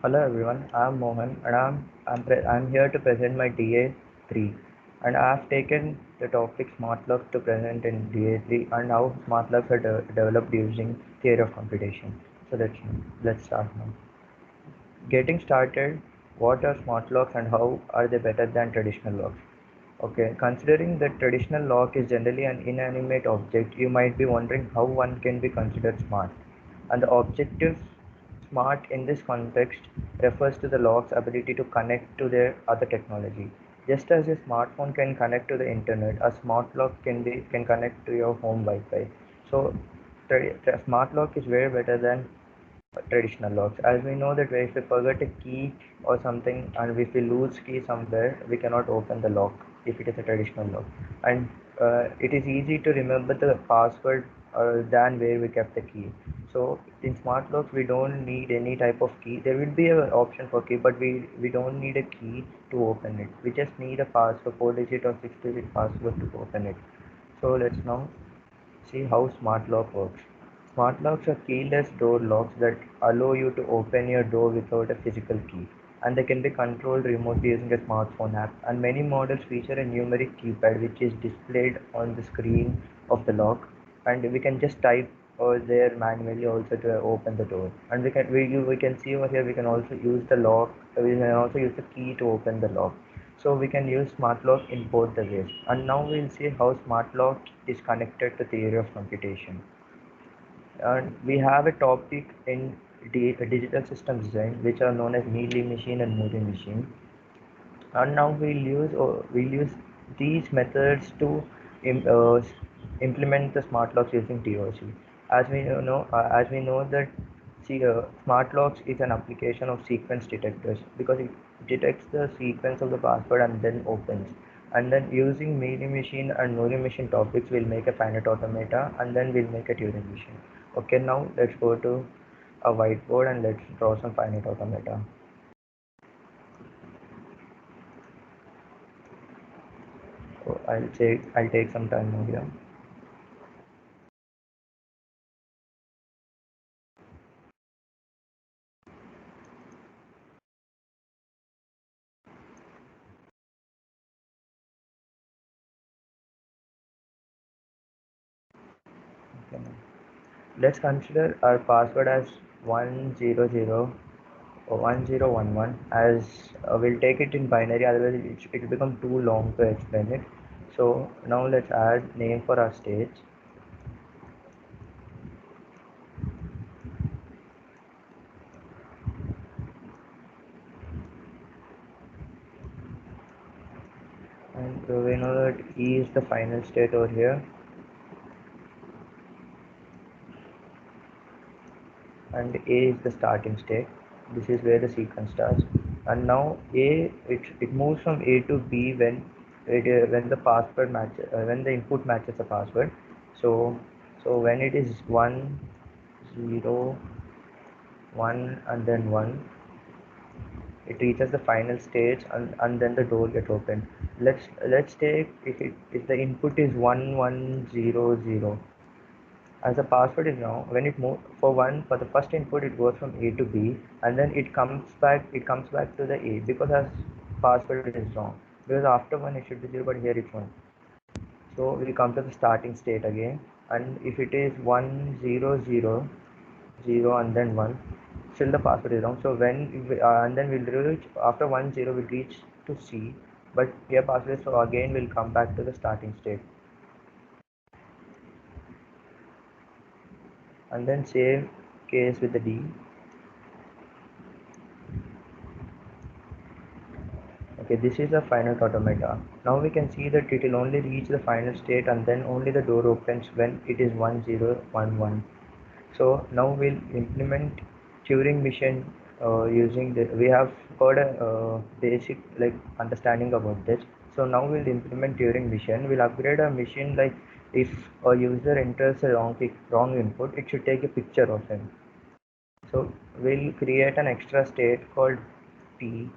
Hello everyone, I'm Mohan and I'm here to present my DA 3, and I've taken the topic smart locks to present in DA 3 and how smart locks are developed using theory of computation. So let's start now. Getting started, what are smart locks and how are they better than traditional locks? Okay, considering that traditional lock is generally an inanimate object, you might be wondering how one can be considered smart. And the objective smart in this context refers to the lock's ability to connect to their other technology. Just as a smartphone can connect to the internet, a smart lock can connect to your home Wi-Fi. So, smart lock is way better than traditional locks, as we know that if we forget a key or something and if we lose key somewhere, we cannot open the lock if it is a traditional lock. And it is easy to remember the password than where we kept the key. So in smart locks we don't need any type of key. There will be an option for key, but we don't need a key to open it. We just need a password, 4 digit or 6 digit password to open it. So let's now see how smart lock works. Smart locks are keyless door locks that allow you to open your door without a physical key, and they can be controlled remotely using a smartphone app. And many models feature a numeric keypad which is displayed on the screen of the lock, and we can just type there manually also to open the door. And we can see over here we can also use the lock. We can also use the key to open the lock. So we can use smart lock in both the ways. And now we'll see how smart lock is connected to theory of computation. And we have a topic in digital system design which are known as Mealy machine and Moody machine. And now we'll use these methods to im- uh, implement the smart locks using TOC. As we know that smart locks is an application of sequence detectors because it detects the sequence of the password and then opens. And then using Mealy machine and Moody machine topics, we'll make a finite automata and then we'll make a Turing machine. Okay, now let's go to a whiteboard and let's draw some finite automata. So I'll take some time now here. Okay, now let's consider our password as 100 or 1011, as we'll take it in binary, otherwise it will become too long to explain it. So now let's add name for our stage, and we know that E is the final state over here, and A is the starting state. This is where the sequence starts. And now it moves from A to B when the password matches when the input matches the password. So so when it is 1 0 1 and then 1, it reaches the final stage, and then the door gets opened. Let's take if the input is 1100. As the password is now, when it move for the first input, it goes from A to B, and then it comes back to the A because as password is wrong. Because after one it should be 0, but here it's 1. So we come to the starting state again, and if it is 100 0 and then 1, still the password is wrong. So and then we'll reach after 10 we'll reach to C, but here password is, so again we'll come back to the starting state, and then save case with the D. Okay, this is the final automata. Now we can see that it will only reach the final state and then only the door opens when it is 1011. So now we'll implement Turing machine using the, we have got a basic like understanding about this. So now we'll implement Turing machine. We'll upgrade our machine, like if a user enters a wrong input, it should take a picture of him. So we'll create an extra state called P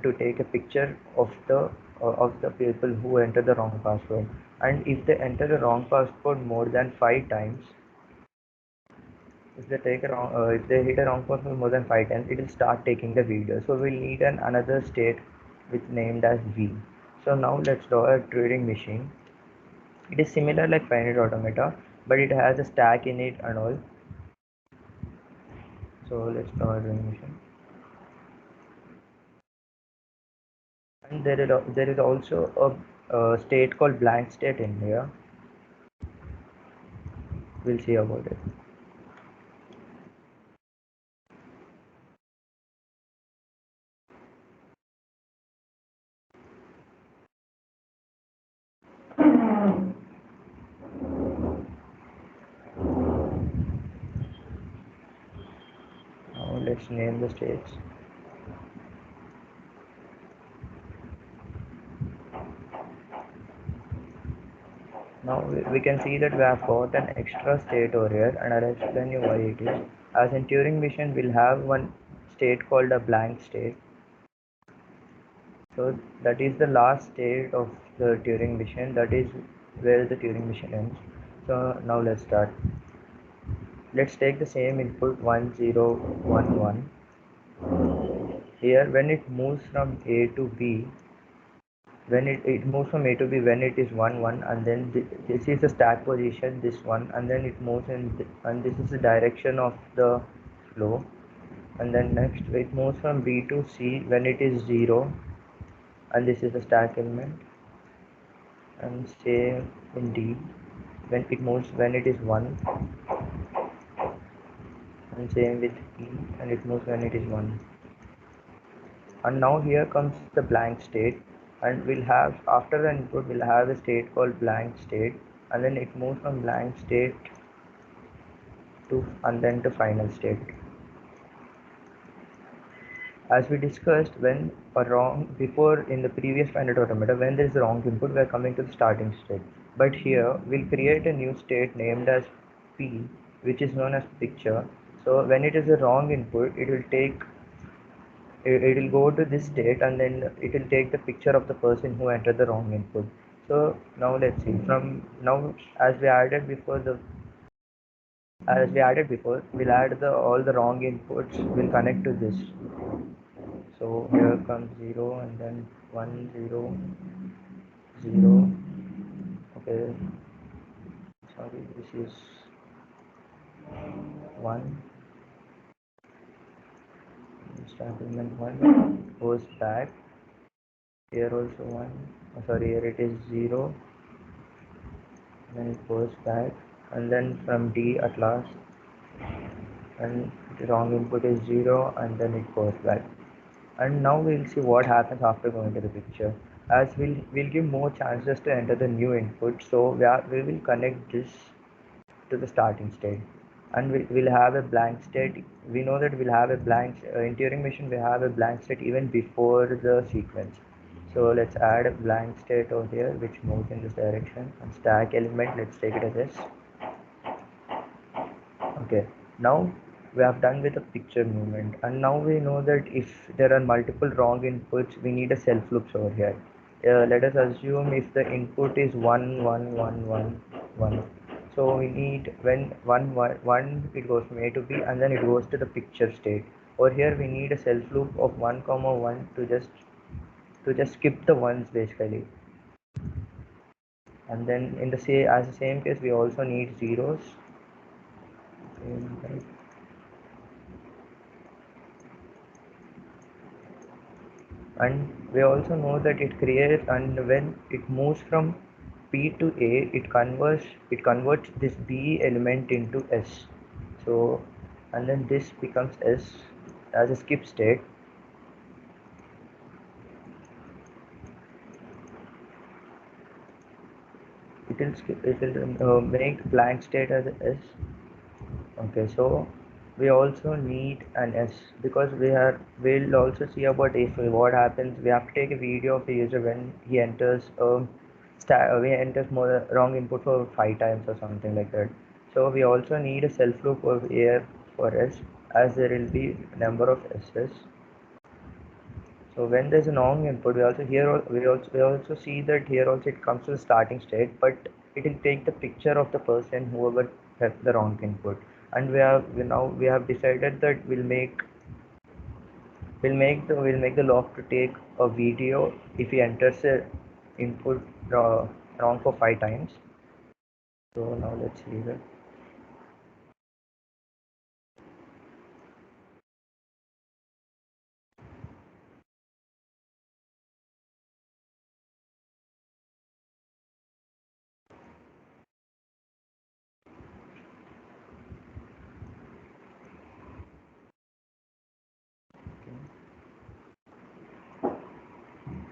to take a picture of the people who enter the wrong password. And if they enter the wrong password more than 5 times, if they hit a wrong point for more than 5 times, it will start taking the video. So we'll need another state which named as V. So now let's draw a Turing machine. It is similar like finite automata, but it has a stack in it and all. So let's draw a Turing machine. And there is also a state called blank state in here. We'll see about it. Now let's name the states. Now we can see that we have got an extra state over here, and I'll explain you why it is. As in Turing machine, we'll have one state called a blank state. So that is the last state of the Turing machine. That is where the Turing machine ends. So now let's start. Let's take the same input 1 0 1 1. Here when it moves from A to B, when it moves from A to B when it is 1 1, and then this is the stack position, this one, and then it moves in and this is the direction of the flow. And then next it moves from B to C when it is 0, and this is the stack element. And same in D when it moves when it is 1, and same with E and it moves when it is 1. And now here comes the blank state, and we'll have after the input we'll have a state called blank state, and then it moves from blank state to and then to final state. As we discussed, when a wrong before in the previous finite automata, when there is a wrong input, we are coming to the starting state. But here we'll create a new state named as P, which is known as picture. So when it is a wrong input, it will go to this state, and then it will take the picture of the person who entered the wrong input. So now let's see. From now, as we added before, we'll add the all the wrong inputs. Will connect to this. So here comes 0 and then 1 0 0. Okay, sorry, this is 1. Start element 1 goes back. Here also 1. Sorry, here it is 0. Then it goes back, and then from D at last, and the wrong input is 0, and then it goes back. And now we'll see what happens after going to the picture, as we'll give more chances to enter the new input. So we will connect this to the starting state, and we'll have a blank state. We know that we'll have a blank in Turing machine, we have a blank state even before the sequence. So let's add a blank state over here which moves in this direction, and stack element, let's take it as this. Okay, now we have done with the picture movement, and now we know that if there are multiple wrong inputs, we need a self loops over here. Let us assume if the input is 1 1 1 1 1, so we need when 1 1 1 it goes from A to B, and then it goes to the picture state. Over here we need a self loop of 1 comma 1 to just skip the ones basically. And then in the same case we also need zeros. And we also know that it creates, and when it moves from P to A, it converts this B element into S. So and then this becomes S as a skip state. It will make blank state as a S. Okay, so we also need an S, because we'll also see about if what happens. We have to take a video of the user when he enters we enters more wrong input for 5 times or something like that. So we also need a self loop over here for S, as there will be number of S's. So when there's a wrong input, we also see that here also it comes to the starting state, but it will take the picture of the person whoever had the wrong input. and we have decided that we'll make the lock to take a video if he enters the input wrong for 5 times. So now let's leave it.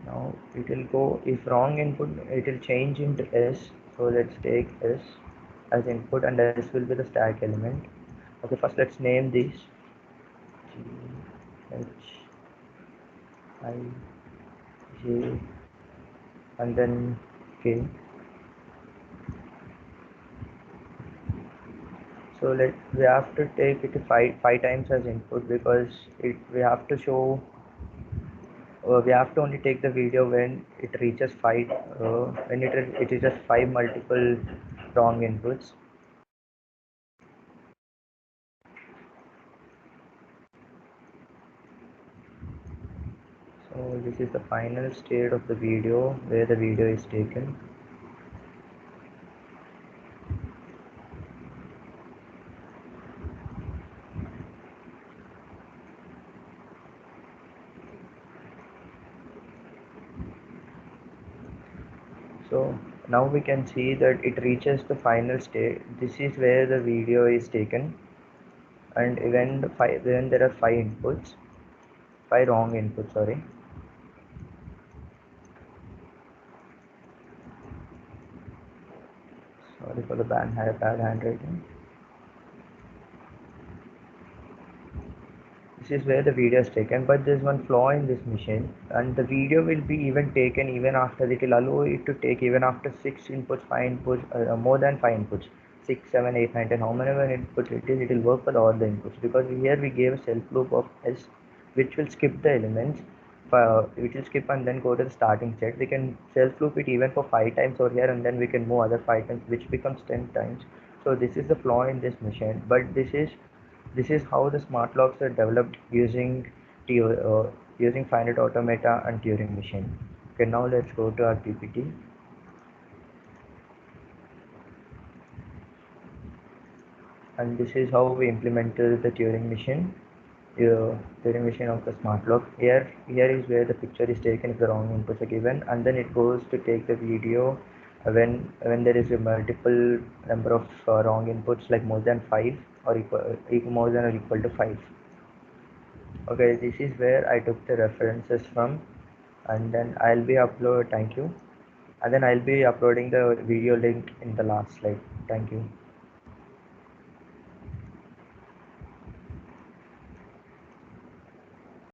Now it will go, if wrong input, it will change into S. So let's take S as input, and S will be the stack element. Okay, first let's name these G H I J and then K. So we have to take it five times as input, because we have to show we have to only take the video when it reaches five when it reaches five multiple wrong inputs. So this is the final state of the video where the video is taken. So now we can see that it reaches the final state. This is where the video is taken, and when there are five wrong inputs. Sorry for the bad handwriting. This is where the video is taken, but there's one flaw in this machine, and the video will be even taken even after, it will allow it to take even after 6 inputs, 5 inputs, more than 5 inputs, 6, 7, 8, 9, 10, how many inputs it is, it will work for all the inputs, because here we gave a self loop of S, which will skip the elements, which will skip and then go to the starting set. We can self loop it even for 5 times over here, and then we can move other 5 times, which becomes 10 times. So this is the flaw in this machine, but this is how the smart locks are developed using finite automata and Turing machine. Okay, now let's go to our PPT, and this is how we implemented the Turing machine of the smart lock. Here is where the picture is taken if the wrong inputs are given, and then it goes to take the video when there is a multiple number of wrong inputs, like more than five or more than or equal to five. Okay, this is where I took the references from, and then thank you, and then I'll be uploading the video link in the last slide. Thank you.